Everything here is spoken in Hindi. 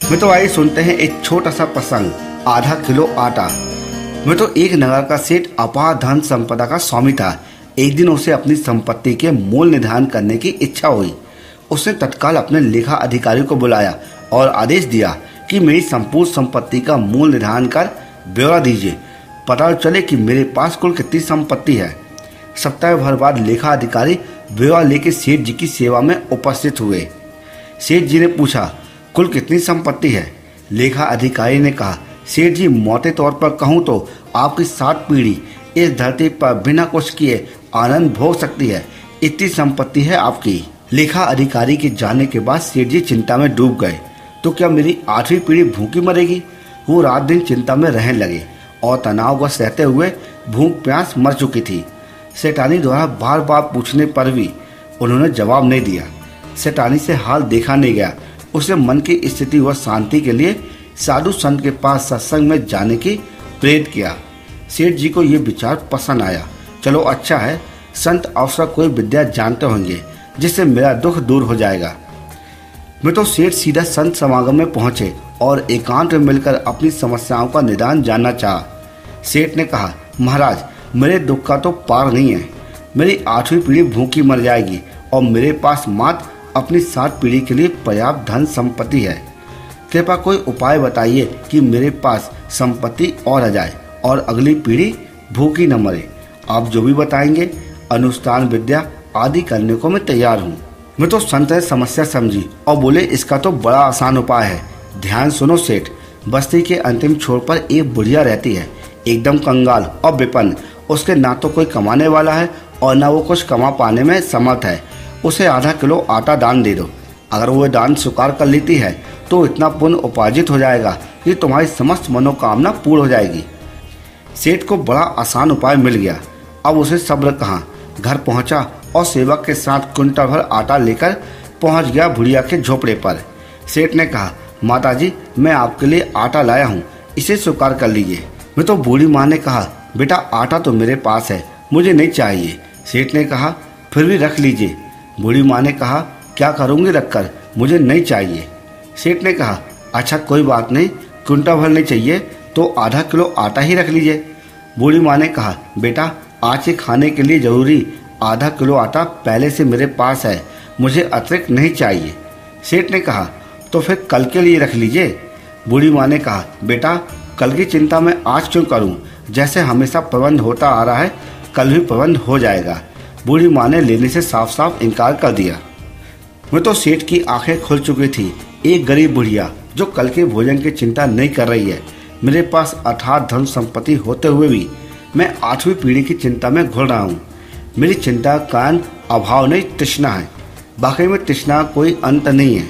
मित्रों आइए सुनते हैं एक छोटा सा प्रसंग, आधा किलो आटा। मित्रों एक नगर का सेठ अपार धन संपदा का स्वामी था। एक दिन उसे अपनी संपत्ति के मूल्य निर्धारण करने की इच्छा हुई। उसने तत्काल अपने लेखा अधिकारी को बुलाया और आदेश दिया कि मेरी संपूर्ण संपत्ति का मूल्य निर्धारण कर ब्यौरा दीजिए, पता चले कि मेरे पास कुल कितनी संपत्ति है। सप्ताह भर बाद लेखा अधिकारी ब्यौरा लेकर सेठ जी की सेवा में उपस्थित हुए। सेठ जी ने पूछा, कुल कितनी संपत्ति है? लेखा अधिकारी ने कहा, सेठ जी मोटे तौर पर कहूँ तो आपकी 7 पीढ़ी इस धरती पर बिना कुछ किए आनंद भोग सकती है, इतनी संपत्ति है आपकी। लेखा अधिकारी के जाने के बाद सेठ जी चिंता में डूब गए। तो क्या मेरी 8वीं पीढ़ी भूखी मरेगी? वो रात दिन चिंता में रहने लगे और तनावग्रस्त रहते हुए भूख प्यास मर चुकी थी। सेठानी द्वारा बार बार पूछने पर भी उन्होंने जवाब नहीं दिया। सेठानी से हाल देखा नहीं गया। उसे मन की स्थिति व शांति के लिए साधु संत के पास सत्संग में जाने की प्रेरित किया। सेठ जी को ये विचार पसंद आया। चलो अच्छा है, संत अवसर कोई विद्या जानते होंगे जिससे मेरा दुख दूर हो जाएगा। मैं तो सेठ सीधा संत समागम में पहुंचे और एकांत में मिलकर अपनी समस्याओं का निदान जानना चाहा। सेठ ने कहा, महाराज मेरे दुख का तो पार नहीं है। मेरी 8वीं पीढ़ी भूखी मर जाएगी और मेरे पास मात्र अपनी 7 पीढ़ी के लिए पर्याप्त धन संपत्ति है। कृपया कोई उपाय बताइए कि मेरे पास संपत्ति और आ जाए और अगली पीढ़ी भूखी न मरे। आप जो भी बताएंगे अनुष्ठान विद्या आदि करने को मैं तैयार हूँ। मैं तो संत ने समस्या समझी और बोले, इसका तो बड़ा आसान उपाय है। ध्यान सुनो सेठ, बस्ती के अंतिम छोर पर एक बुढ़िया रहती है, एकदम कंगाल और विपन्न। उसके ना तो कोई कमाने वाला है और ना वो कुछ कमा पाने में समर्थ है। उसे आधा किलो आटा दान दे दो। अगर वो दान स्वीकार कर लेती है तो इतना पुण्य उपार्जित हो जाएगा कि तुम्हारी समस्त मनोकामना पूर्ण हो जाएगी। सेठ को बड़ा आसान उपाय मिल गया। अब उसे सब्र कहाँ। घर पहुंचा और सेवक के साथ कुंटल भर आटा लेकर पहुंच गया बुढ़िया के झोपड़े पर। सेठ ने कहा, माताजी मैं आपके लिए आटा लाया हूँ, इसे स्वीकार कर लीजिए। मैं तो बूढ़ी माँ ने कहा, बेटा आटा तो मेरे पास है, मुझे नहीं चाहिए। सेठ ने कहा, फिर भी रख लीजिए। बूढ़ी माँ ने कहा, क्या करूँगी रखकर, मुझे नहीं चाहिए। सेठ ने कहा, अच्छा कोई बात नहीं, कुंटल भर नहीं चाहिए तो आधा किलो आटा ही रख लीजिए। बूढ़ी माँ ने कहा, बेटा आज के खाने के लिए जरूरी आधा किलो आटा पहले से मेरे पास है, मुझे अतिरिक्त नहीं चाहिए। सेठ ने कहा, तो फिर कल के लिए रख लीजिए। बूढ़ी माँ ने कहा, बेटा कल की चिंता मैं आज क्यों करूं? जैसे हमेशा प्रबंध होता आ रहा है कल भी प्रबंध हो जाएगा। बूढ़ी माँ ने लेने से साफ साफ इनकार कर दिया। मैं तो सेठ की आंखें खुल चुकी थी। एक गरीब बुढ़िया जो कल के भोजन की चिंता नहीं कर रही है। मेरे पास अथाह धन संपत्ति होते हुए भी मैं 8वीं पीढ़ी की चिंता में घुल रहा हूँ। मेरी चिंता का कारण अभाव नहीं, तृष्णा है। वाकई में तृष्णा कोई अंत नहीं है।